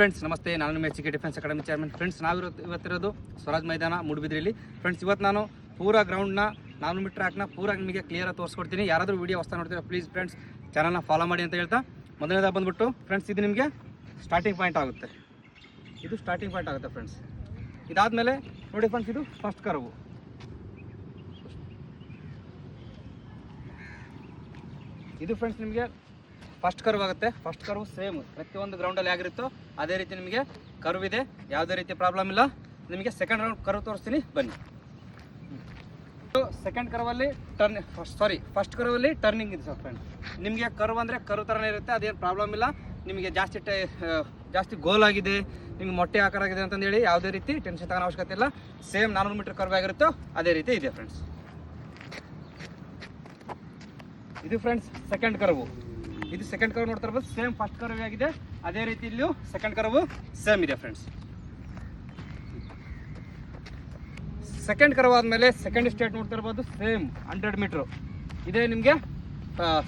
Friends ನಮಸ್ತೆ, ನಾನು ನಿಮ್ಮ HK defence academy chairman. Friends ಇವತ್ತಿರೋದು ಸ್ವರಾಜ್ ಮೈದಾನ ಮೂಡುಬಿದ್ರಿಯಲ್ಲಿ. ಫ್ರೆಂಡ್ಸ್ ಇವತ್ತು ನಾನು ಪೂರಾ ಗ್ರೌಂಡ್ನ 400 ಮೀಟರ್ ಹಾಕ್ನ ಪೂರಾ ನಿಮಗೆ ಕ್ಲಿಯರಾಗಿ ತೋರಿಸ್ಕೊಡ್ತೀನಿ. ಯಾರಾದರೂ ವೀಡಿಯೋ ಹೊಸ ನೋಡ್ತೀರಾ ಪ್ಲೀಸ್ ಫ್ರೆಂಡ್ಸ್ ಚಾನಲ್ನ ಫಾಲೋ ಮಾಡಿ ಅಂತ ಹೇಳ್ತಾ, ಮೊದಲನೇದಾಗಿ ಬಂದುಬಿಟ್ಟು ಫ್ರೆಂಡ್ಸ್ ಇದು ನಿಮಗೆ ಸ್ಟಾರ್ಟಿಂಗ್ ಪಾಯಿಂಟ್ ಆಗುತ್ತೆ. ಇದು ಸ್ಟಾರ್ಟಿಂಗ್ ಪಾಯಿಂಟ್ ಆಗುತ್ತೆ ಫ್ರೆಂಡ್ಸ್. ಇದಾದಮೇಲೆ ನೋಡಿ ಫ್ರೆಂಡ್ಸ್, ಇದು ಫಸ್ಟ್ ಕರ್ವು. ಇದು ಫ್ರೆಂಡ್ಸ್ ನಿಮಗೆ ಫಸ್ಟ್ ಕರ್ವ್ ಆಗುತ್ತೆ. ಫಸ್ಟ್ ಕರ್ವ್ ಸೇಮ್ ಪ್ರತಿಯೊಂದು ಗ್ರೌಂಡಲ್ಲಿ ಆಗಿರುತ್ತೋ ಅದೇ ರೀತಿ ನಿಮಗೆ ಕರ್ವ್ ಇದೆ, ಯಾವುದೇ ರೀತಿ ಪ್ರಾಬ್ಲಮ್ ಇಲ್ಲ. ನಿಮಗೆ ಸೆಕೆಂಡ್ ರೌಂಡ್ ಕರ್ವ್ ತೋರಿಸ್ತೀನಿ ಬನ್ನಿ. ಸೆಕೆಂಡ್ ಕರ್ವಲ್ಲಿ ಫಸ್ಟ್ ಕರ್ವಲ್ಲಿ ಟರ್ನಿಂಗ್ ಇದೆ ಸರ್ ಫ್ರೆಂಡ್. ನಿಮಗೆ ಕರ್ವ್ ಅಂದರೆ ಕರ್ವ್ ಥರನೇ ಇರುತ್ತೆ, ಅದೇನು ಪ್ರಾಬ್ಲಮ್ ಇಲ್ಲ. ನಿಮಗೆ ಜಾಸ್ತಿ ಗೋಲ್ ಆಗಿದೆ, ನಿಮಗೆ ಮೊಟ್ಟೆ ಆಕಾರ ಆಗಿದೆ ಅಂತಂದೇಳಿ ಯಾವುದೇ ರೀತಿ ಟೆನ್ಷನ್ ತಗೊಳ್ಳೋ ಅವಶ್ಯಕತೆ ಇಲ್ಲ. ಸೇಮ್ 400 ಮೀಟರ್ ಕರ್ವ್ ಆಗಿರುತ್ತೋ ಅದೇ ರೀತಿ ಇದೆ ಫ್ರೆಂಡ್ಸ್. ಇದು ಫ್ರೆಂಡ್ಸ್ ಸೆಕೆಂಡ್ ಕರ್ವು. ಇದು ಸೆಕೆಂಡ್ ಕರ್ವ್ ನೋಡ್ತಾ ಇರ್ಬೋದು, ಸೇಮ್ ಫಸ್ಟ್ ಕರ್ವ್ ಆಗಿದೆ, ಅದೇ ರೀತಿ ಇಲ್ಲಿಯೂ ಸೆಕೆಂಡ್ ಕರ್ವ್ ಸೇಮ್ ಇದೆ ಫ್ರೆಂಡ್ಸ್. ಸೆಕೆಂಡ್ ಕರ್ವ್ ಆದಮೇಲೆ ಸೆಕೆಂಡ್ ಸ್ಟೇಟ್ ನೋಡ್ತಾ ಇರ್ಬೋದು, ಸೇಮ್ 100 ಮೀಟ್ರು ಇದೇ ನಿಮಗೆ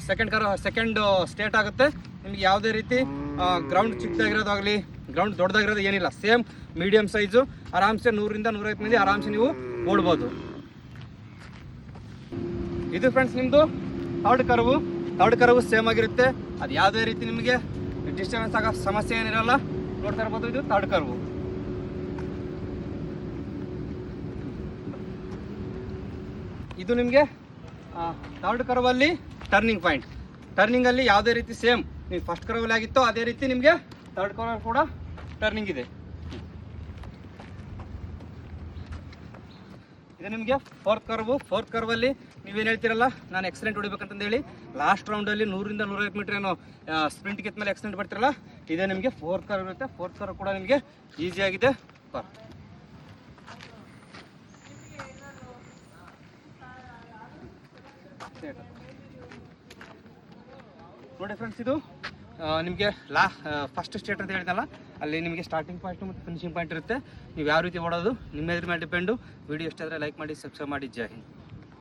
ಸೆಕೆಂಡ್ ಸ್ಟೇಟ್ ಆಗುತ್ತೆ. ನಿಮಗೆ ಯಾವುದೇ ರೀತಿ ಗ್ರೌಂಡ್ ಚಿಕ್ಕದಾಗಿರೋದಾಗಲಿ ಗ್ರೌಂಡ್ ದೊಡ್ಡದಾಗಿರೋದು ಏನಿಲ್ಲ, ಸೇಮ್ ಮೀಡಿಯಮ್ ಸೈಜು. ಆರಾಮ್ಸೆ 100ರಿಂದ 150 ಮಂದಿ ಆರಾಮ್ಸೆ ನೀವು ಓಡ್ಬೋದು. ಇದು ಫ್ರೆಂಡ್ಸ್ ನಿಮ್ಮದು ಥರ್ಡ್ ಕರ್ವು ಸೇಮ್ ಆಗಿರುತ್ತೆ. ಅದು ಯಾವುದೇ ರೀತಿ ನಿಮಗೆ ಡಿಸ್ಟರ್ಬೆನ್ಸ್ ಆಗೋ ಸಮಸ್ಯೆ ಏನಿರಲ್ಲ. ನೋಡ್ತಾ ಇರ್ಬೋದು, ಇದು ಥರ್ಡ್ ಕರ್ವು. ಇದು ನಿಮಗೆ ಥರ್ಡ್ ಕರ್ವಲ್ಲಿ ಟರ್ನಿಂಗ್ ಪಾಯಿಂಟ್. ಟರ್ನಿಂಗಲ್ಲಿ ಯಾವುದೇ ರೀತಿ ಸೇಮ್ ನೀವು ಫಸ್ಟ್ ಕರ್ವಲ್ಲಿ ಆಗಿತ್ತೋ ಅದೇ ರೀತಿ ನಿಮಗೆ ಥರ್ಡ್ ಕರ್ವ್ ಕೂಡ ಟರ್ನಿಂಗ್ ಇದೆ. ಇದು ನಿಮಗೆ ಫೋರ್ತ್ ಕರ್ವಲ್ಲಿ ನೀವೇನು ಹೇಳ್ತೀರಲ್ಲ, ನಾನು ಎಕ್ಸಲೆಂಟ್ ಹೊಡಿಬೇಕಂತಂದೇಳಿ ಲಾಸ್ಟ್ ರೌಂಡಲ್ಲಿ 100ರಿಂದ 150 ಮೀಟರ್ ಏನೋ ಸ್ಪ್ರಿಂಟ್ ಕಿತ್ತ ಮೇಲೆ ಎಕ್ಸಲೆಂಟ್ ಬರ್ತಿರಲ್ಲ, ಇದೇ ನಿಮಗೆ ಫೋರ್ತ್ ಕರ್ವ್ ಇರುತ್ತೆ. ಫೋರ್ತ್ ಕರ್ವ್ ಕೂಡ ನಿಮಗೆ ಈಸಿಯಾಗಿದೆ. ನೋಡಿ ಫ್ರೆಂಡ್ಸ್, ಇದು ನಿಮಗೆ ಫಸ್ಟ್ ಸ್ಟೇಟ್ ಅಂತ ಹೇಳ್ತಲ್ಲ, ಅಲ್ಲಿ ನಿಮಗೆ ಸ್ಟಾರ್ಟಿಂಗ್ ಪಾಯಿಂಟ್ ಮತ್ತು ಫಿನಿಶಿಂಗ್ ಪಾಯಿಂಟ್ ಇರುತ್ತೆ. ನೀವು ಯಾವ ರೀತಿ ಓಡೋದು ನಿಮ್ಮ ಮೇಲೆ ಡಿಪೆಂಡು. ವಿಡಿಯೋ ಇಷ್ಟ ಆದರೆ ಲೈಕ್ ಮಾಡಿ, ಸಬ್ಸ್ಕ್ರೈಬ್ ಮಾಡಿ. ಜೈ ಹಿಂದ್.